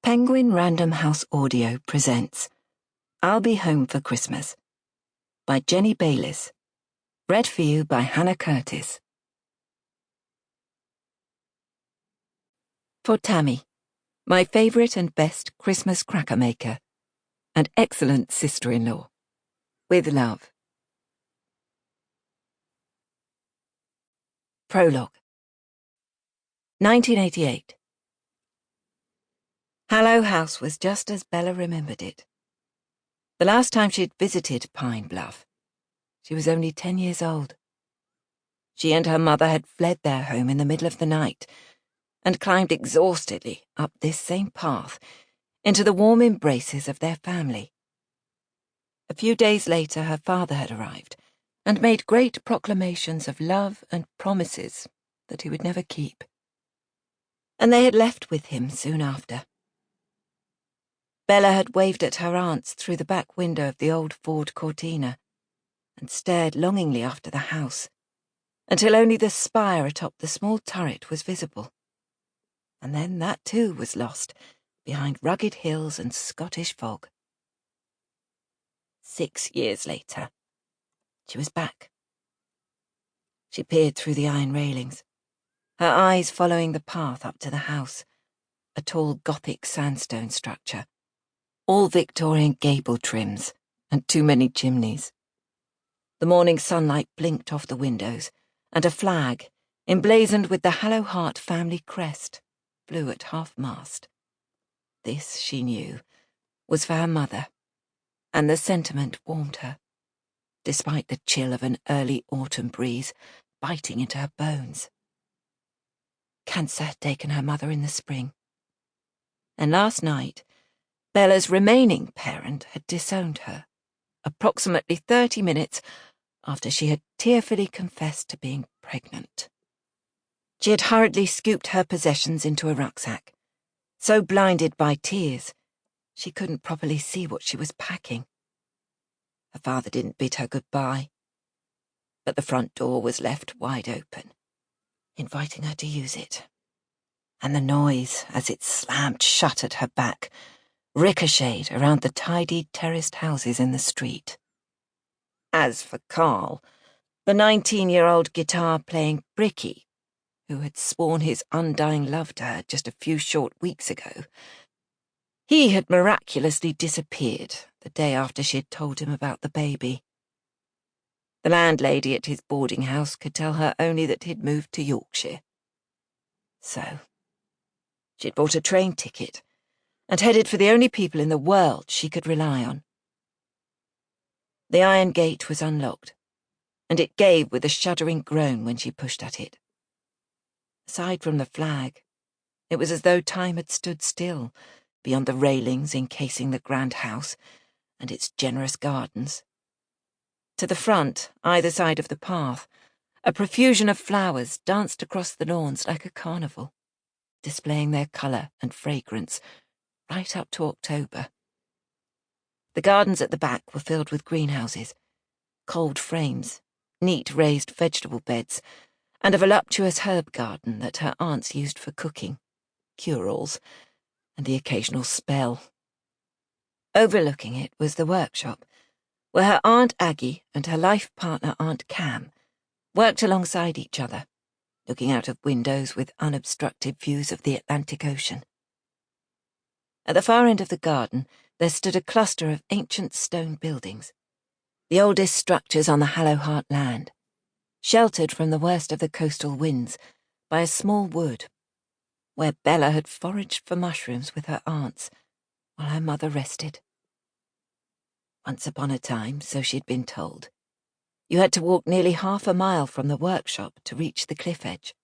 Penguin Random House Audio presents I'll Be Home for Christmas by Jenny Bayliss. Read for you by Hannah Curtis. For Tammy, my favourite and best Christmas cracker maker, and excellent sister-in-law. With love. Prologue. 1988. Hallow House was just as Bella remembered it. The last time she'd visited Pine Bluff, she was only 10 years old. She and her mother had fled their home in the middle of the night and climbed exhaustedly up this same path into the warm embraces of their family. A few days later, her father had arrived and made great proclamations of love and promises that he would never keep. And they had left with him soon after. Bella had waved at her aunts through the back window of the old Ford Cortina and stared longingly after the house until only the spire atop the small turret was visible. And then that too was lost behind rugged hills and Scottish fog. 6 years later, she was back. She peered through the iron railings, her eyes following the path up to the house, a tall Gothic sandstone structure, all Victorian gable trims and too many chimneys. The morning sunlight blinked off the windows, and a flag, emblazoned with the Hallow-Hart family crest, flew at half-mast. This, she knew, was for her mother, and the sentiment warmed her, despite the chill of an early autumn breeze biting into her bones. Cancer had taken her mother in the spring, and last night Bella's remaining parent had disowned her, approximately 30 minutes after she had tearfully confessed to being pregnant. She had hurriedly scooped her possessions into a rucksack, so blinded by tears she couldn't properly see what she was packing. Her father didn't bid her goodbye, but the front door was left wide open, inviting her to use it, and the noise as it slammed shut at her back ricocheted around the tidy terraced houses in the street. As for Carl, the 19-year-old guitar-playing brickie, who had sworn his undying love to her just a few short weeks ago, he had miraculously disappeared the day after she had told him about the baby. The landlady at his boarding house could tell her only that he'd moved to Yorkshire. So, she'd bought a train ticket and headed for the only people in the world she could rely on. The iron gate was unlocked, and it gave with a shuddering groan when she pushed at it. Aside from the flag, it was as though time had stood still beyond the railings encasing the grand house and its generous gardens. To the front, either side of the path, a profusion of flowers danced across the lawns like a carnival, displaying their colour and fragrance right up to October. The gardens at the back were filled with greenhouses, cold frames, neat raised vegetable beds, and a voluptuous herb garden that her aunts used for cooking, cure-alls, and the occasional spell. Overlooking it was the workshop, where her Aunt Aggie and her life partner Aunt Cam worked alongside each other, looking out of windows with unobstructed views of the Atlantic Ocean. At the far end of the garden, there stood a cluster of ancient stone buildings, the oldest structures on the Hallow-Hart land, sheltered from the worst of the coastal winds by a small wood, where Bella had foraged for mushrooms with her aunts while her mother rested. Once upon a time, so she'd been told, you had to walk nearly half a mile from the workshop to reach the cliff edge.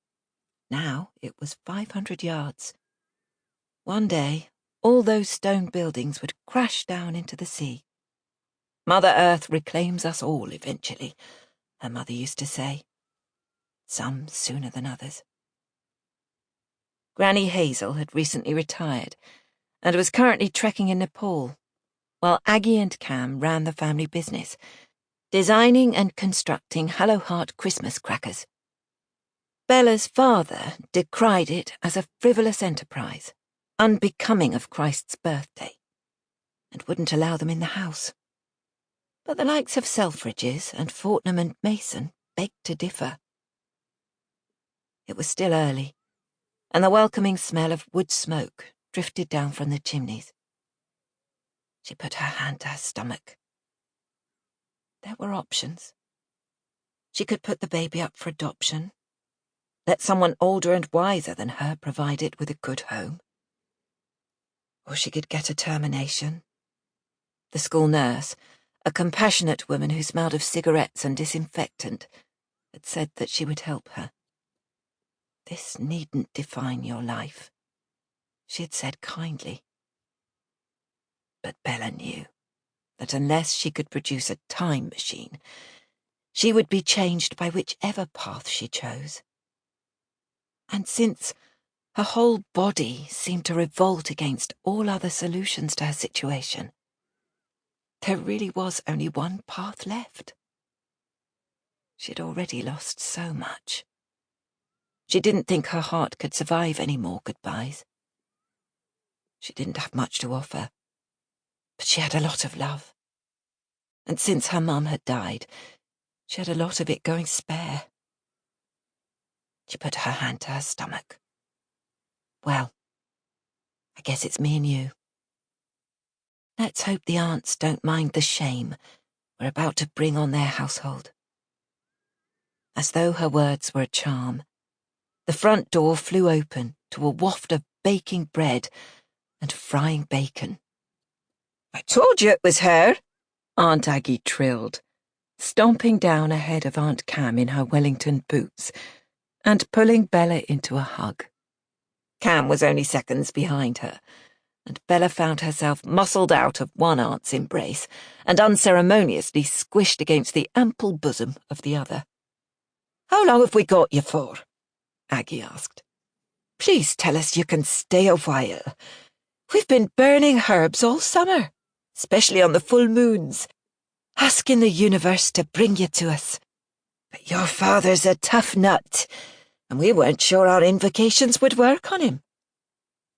Now it was 500 yards. One day, all those stone buildings would crash down into the sea. Mother Earth reclaims us all eventually, her mother used to say. Some sooner than others. Granny Hazel had recently retired and was currently trekking in Nepal, while Aggie and Cam ran the family business, designing and constructing Hallow-Hart Christmas crackers. Bella's father decried it as a frivolous enterprise, unbecoming of Christ's birthday, and wouldn't allow them in the house. But the likes of Selfridges and Putnam and Mason begged to differ. It was still early, and the welcoming smell of wood smoke drifted down from the chimneys. She put her hand to her stomach. There were options. She could put the baby up for adoption, let someone older and wiser than her provide it with a good home. Or she could get a termination. The school nurse, a compassionate woman who smelled of cigarettes and disinfectant, had said that she would help her. This needn't define your life, she had said kindly. But Bella knew that unless she could produce a time machine, she would be changed by whichever path she chose. And since her whole body seemed to revolt against all other solutions to her situation, there really was only one path left. She had already lost so much. She didn't think her heart could survive any more goodbyes. She didn't have much to offer, but she had a lot of love. And since her mum had died, she had a lot of it going spare. She put her hand to her stomach. Well, I guess it's me and you. Let's hope the aunts don't mind the shame we're about to bring on their household. As though her words were a charm, the front door flew open to a waft of baking bread and frying bacon. "I told you it was her," Aunt Aggie trilled, stomping down ahead of Aunt Cam in her Wellington boots and pulling Bella into a hug. Cam was only seconds behind her, and Bella found herself muscled out of one aunt's embrace and unceremoniously squished against the ample bosom of the other. "How long have we got you for?" Aggie asked. "Please tell us you can stay a while. We've been burning herbs all summer, especially on the full moons, asking the universe to bring you to us. But your father's a tough nut, and we weren't sure our invocations would work on him."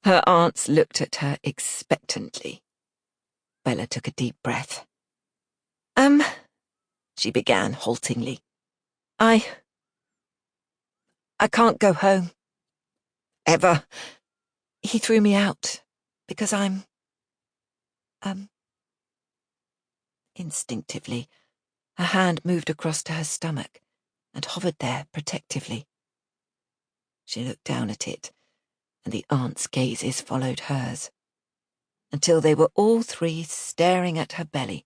Her aunts looked at her expectantly. Bella took a deep breath. She began haltingly. I can't go home. Ever. He threw me out because I'm... Instinctively, her hand moved across to her stomach and hovered there protectively. She looked down at it, and the aunts' gazes followed hers, until they were all three staring at her belly.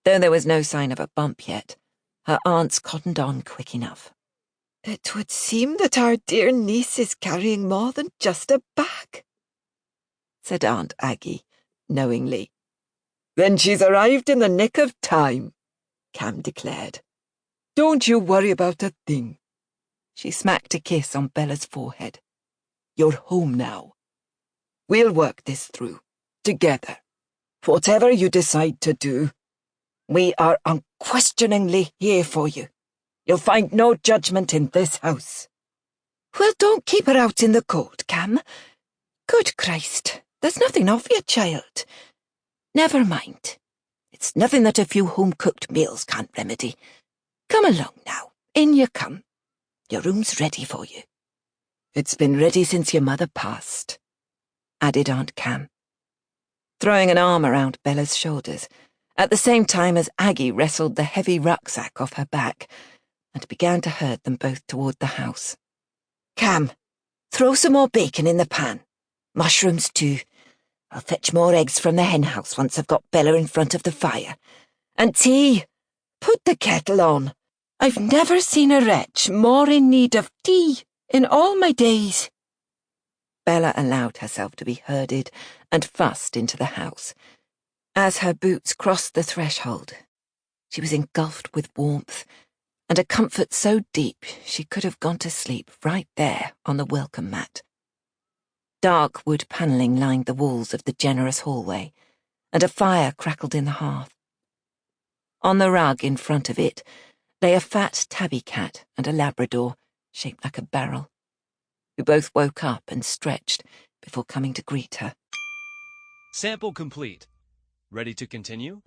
Though there was no sign of a bump yet, her aunts cottoned on quick enough. "It would seem that our dear niece is carrying more than just a bag," said Aunt Aggie, knowingly. "Then she's arrived in the nick of time," Cam declared. "Don't you worry about a thing." She smacked a kiss on Bella's forehead. "You're home now. We'll work this through, together. Whatever you decide to do, we are unquestioningly here for you. You'll find no judgment in this house." "Well, don't keep her out in the cold, Cam. Good Christ, there's nothing of you, child. Never mind. It's nothing that a few home-cooked meals can't remedy. Come along now. In you come. Your room's ready for you." "It's been ready since your mother passed," added Aunt Cam, throwing an arm around Bella's shoulders, at the same time as Aggie wrestled the heavy rucksack off her back and began to herd them both toward the house. "Cam, throw some more bacon in the pan. Mushrooms too. I'll fetch more eggs from the hen house once I've got Bella in front of the fire. And tea. Put the kettle on. I've never seen a wretch more in need of tea in all my days." Bella allowed herself to be herded and fussed into the house. As her boots crossed the threshold, she was engulfed with warmth and a comfort so deep she could have gone to sleep right there on the welcome mat. Dark wood panelling lined the walls of the generous hallway, and a fire crackled in the hearth. On the rug in front of it lay a fat tabby cat and a Labrador, shaped like a barrel, who both woke up and stretched, before coming to greet her. Sample complete. Ready to continue?